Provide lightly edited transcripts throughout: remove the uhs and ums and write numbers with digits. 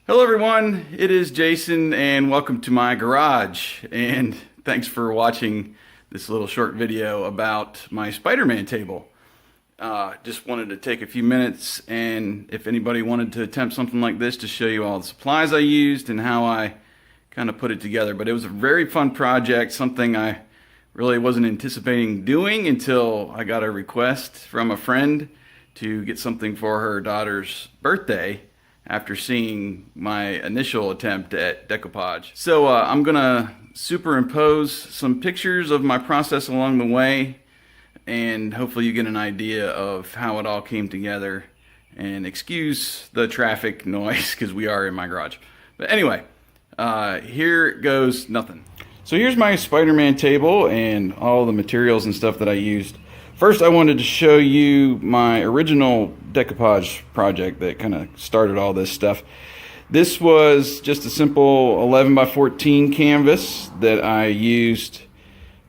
Hello everyone, it is Jason and welcome to my garage, and thanks for watching this little short video about my Spider-Man table. Just wanted to take a few minutes, and if anybody wanted to attempt something like this, to show you all the supplies I used and how I kind of put it together. But it was a very fun project, something I really wasn't anticipating doing until I got a request from a friend to get something for her daughter's birthday after seeing my initial attempt at decoupage. So I'm gonna superimpose some pictures of my process along the way, and hopefully you get an idea of how it all came together. And excuse the traffic noise because we are in my garage. But anyway, here goes nothing. So here's my Spider-Man table and all the materials and stuff that I used. First, I wanted to show you my original decoupage project that kind of started all this stuff. This was just a simple 11 by 14 canvas that I used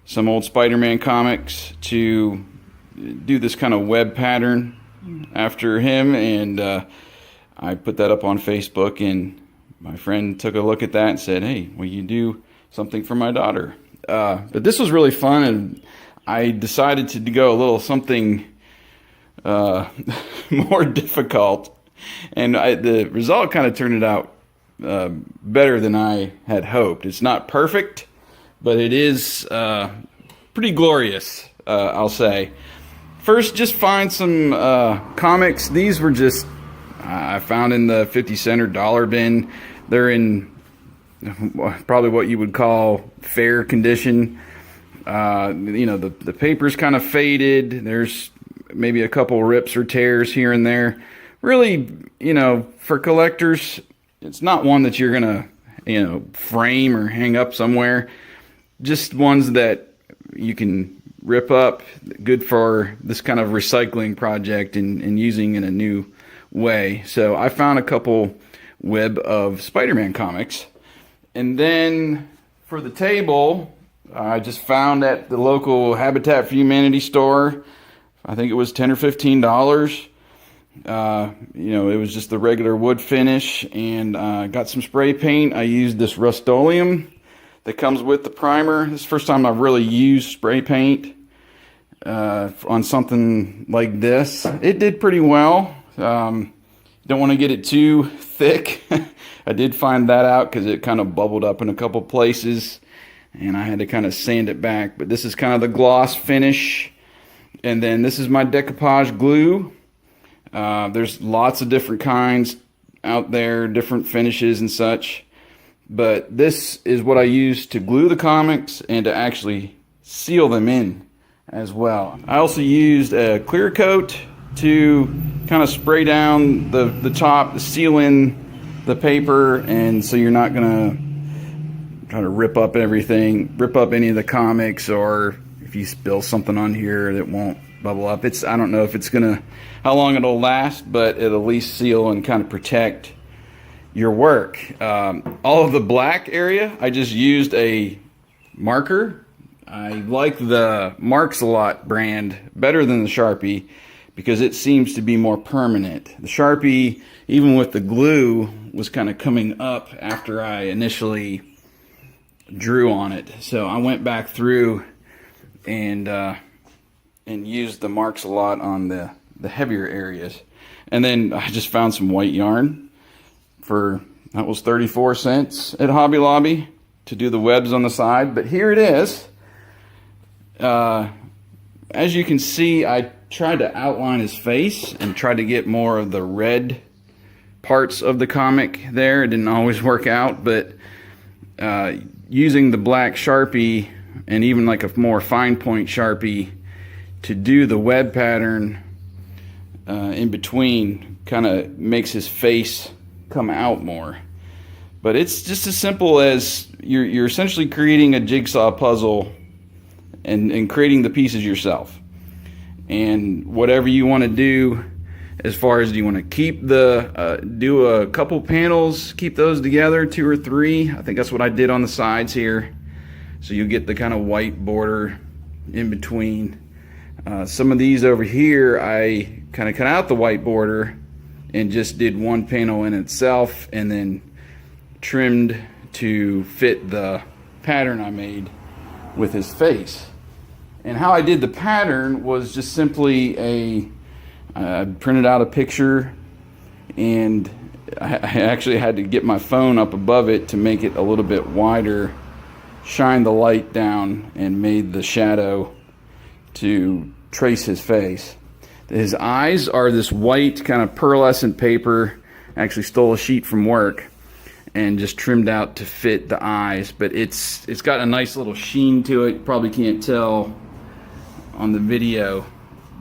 some old Spider-Man comics to do this kind of web pattern after him, and I put that up on Facebook, and my friend took a look at that and said, "Hey, will you do something for my daughter?" But this was really fun, and I decided to go a little something more difficult, and the result kind of turned out better than I had hoped. It's not perfect, but it is pretty glorious, I'll say. First, just find some comics. These were just I found in the 50-cent or dollar bin. They're in probably what you would call fair condition. You know, the paper's kind of faded. There's maybe a couple rips or tears here and there. Really, you know, for collectors, it's not one that you're gonna, you know, frame or hang up somewhere. Just ones that you can rip up, good for this kind of recycling project and using in a new way. So I found a couple web of Spider-Man comics. And then for the table, I just found at the local Habitat for Humanity store, I think it was $10 or $15. You know, it was just the regular wood finish, and got some spray paint. I used this Rust-Oleum that comes with the primer. This is the first time I've really used spray paint on something like this. It did pretty well. Don't want to get it too thick. I did find that out because it kind of bubbled up in a couple places, and I had to kind of sand it back. But this is kind of the gloss finish. And then this is my decoupage glue. There's lots of different kinds out there, different finishes and such. But this is what I use to glue the comics and to actually seal them in as well. I also used a clear coat to kind of spray down the top to seal in the paper, and so you're not gonna try to rip up everything, rip up any of the comics, or if you spill something on here that won't bubble up. I don't know if it's gonna, how long it'll last, but it'll at least seal and kind of protect your work. All of the black area, I just used a marker. I like the Marks a Lot brand better than the Sharpie because it seems to be more permanent. The Sharpie, even with the glue, was kind of coming up after I initially drew on it. So I went back through and used the Marks a Lot on the heavier areas. And then I just found some white yarn that was 34 cents at Hobby Lobby to do the webs on the side. But here it is. As you can see, I tried to outline his face and tried to get more of the red parts of the comic there. It didn't always work out, but using the black Sharpie and even like a more fine point Sharpie to do the web pattern in between kind of makes his face come out more. But it's just as simple as you're essentially creating a jigsaw puzzle and creating the pieces yourself. And whatever you want to do, as far as, do you want to keep do a couple panels, keep those together, 2 or 3. I think that's what I did on the sides here. So you get the kind of white border in between. Some of these over here, I kind of cut out the white border and just did one panel in itself, and then trimmed to fit the pattern I made with his face. And how I did the pattern was just simply I printed out a picture, and I actually had to get my phone up above it to make it a little bit wider, shine the light down, and made the shadow to trace his face. His eyes are this white kind of pearlescent paper. I actually stole a sheet from work and just trimmed out to fit the eyes, but it's got a nice little sheen to it. You probably can't tell on the video,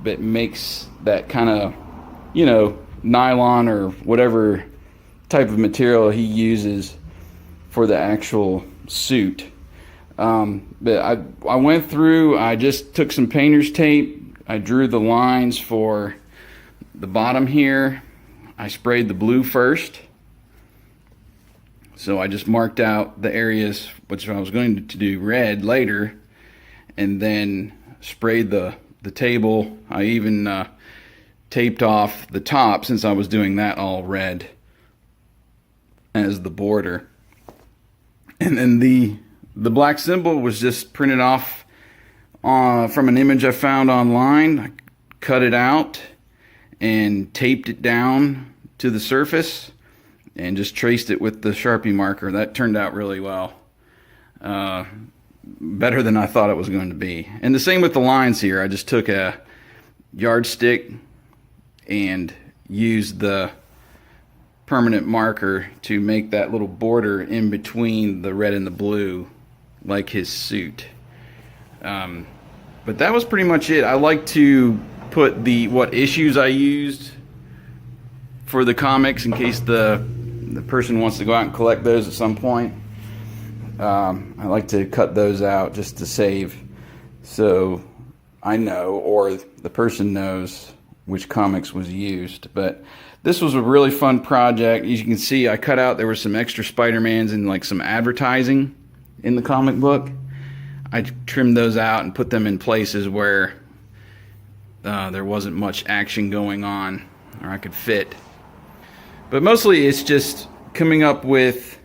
but it makes that kind of, you know, nylon or whatever type of material he uses for the actual suit. But I went through, I just took some painter's tape, I drew the lines for the bottom here. I sprayed the blue first. So I just marked out the areas which I was going to do red later, and then sprayed the table. I even taped off the top, since I was doing that all red as the border. And then the black symbol was just printed off from an image I found online. I cut it out and taped it down to the surface and just traced it with the Sharpie marker. That turned out really well. Better than I thought it was going to be. And the same with the lines here. I just took a yardstick and used the permanent marker to make that little border in between the red and the blue, like his suit. But that was pretty much it. I like to put what issues I used for the comics in case the person wants to go out and collect those at some point. I like to cut those out just to save, so I know, or the person knows, which comics was used. But this was a really fun project. As you can see, I cut out, there were some extra Spider-Mans and like some advertising in the comic book. I trimmed those out and put them in places where there wasn't much action going on, or I could fit. But mostly it's just coming up with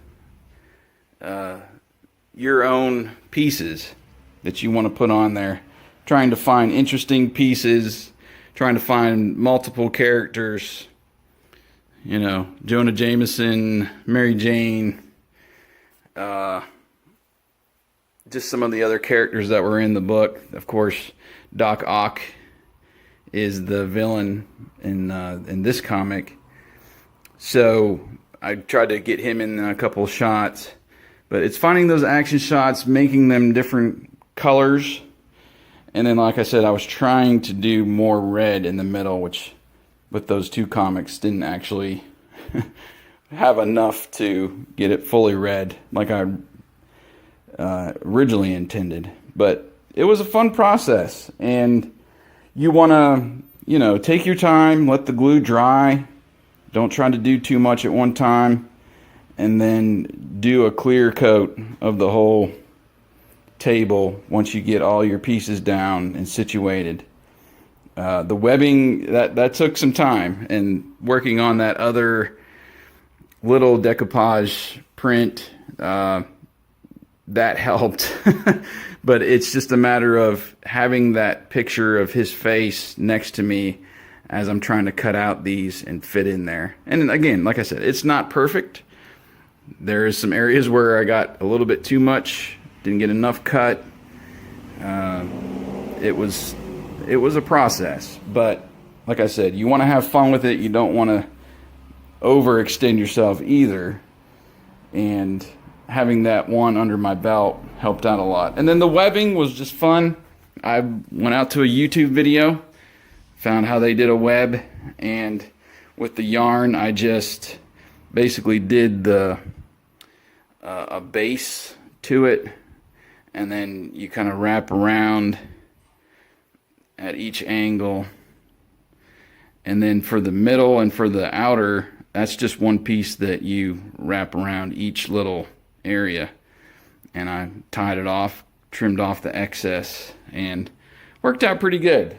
your own pieces that you want to put on there, trying to find interesting pieces, trying to find multiple characters, you know, Jonah Jameson, Mary Jane, just some of the other characters that were in the book. Of course, Doc Ock is the villain in this comic, so I tried to get him in a couple shots. But it's finding those action shots, making them different colors. And then, like I said, I was trying to do more red in the middle, which with those two comics didn't actually have enough to get it fully red like I originally intended. But it was a fun process. And you want to, you know, take your time, let the glue dry. Don't try to do too much at one time. And then do a clear coat of the whole table once you get all your pieces down and situated. The webbing, that took some time, and working on that other little decoupage print, that helped. But it's just a matter of having that picture of his face next to me as I'm trying to cut out these and fit in there. And again, like I said, it's not perfect. There's some areas where I got a little bit too much, didn't get enough cut. It was a process, but like I said, you want to have fun with it. You don't want to overextend yourself either. And having that one under my belt helped out a lot. And then the webbing was just fun. I went out to a YouTube video, found how they did a web, and with the yarn, I just basically did a base to it, and then you kind of wrap around at each angle, and then for the middle and for the outer, that's just one piece that you wrap around each little area. And I tied it off, trimmed off the excess, and worked out pretty good.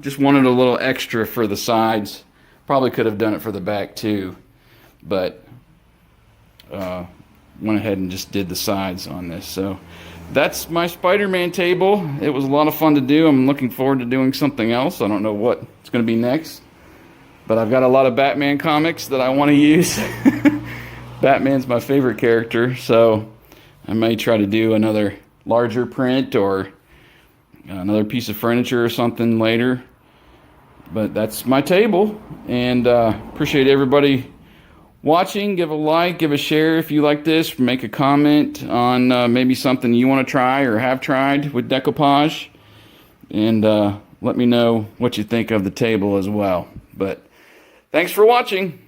Just wanted a little extra for the sides. Probably could have done it for the back too, but went ahead and just did the sides on this. So that's my Spider-Man table. It was a lot of fun to do. I'm looking forward to doing something else. I don't know what it's going to be next, but I've got a lot of Batman comics that I want to use. Batman's my favorite character, so I may try to do another larger print or another piece of furniture or something later. But that's my table, and appreciate everybody watching. Give a like, give a share if you like this. Make a comment on maybe something you want to try or have tried with decoupage, and let me know what you think of the table as well. But thanks for watching.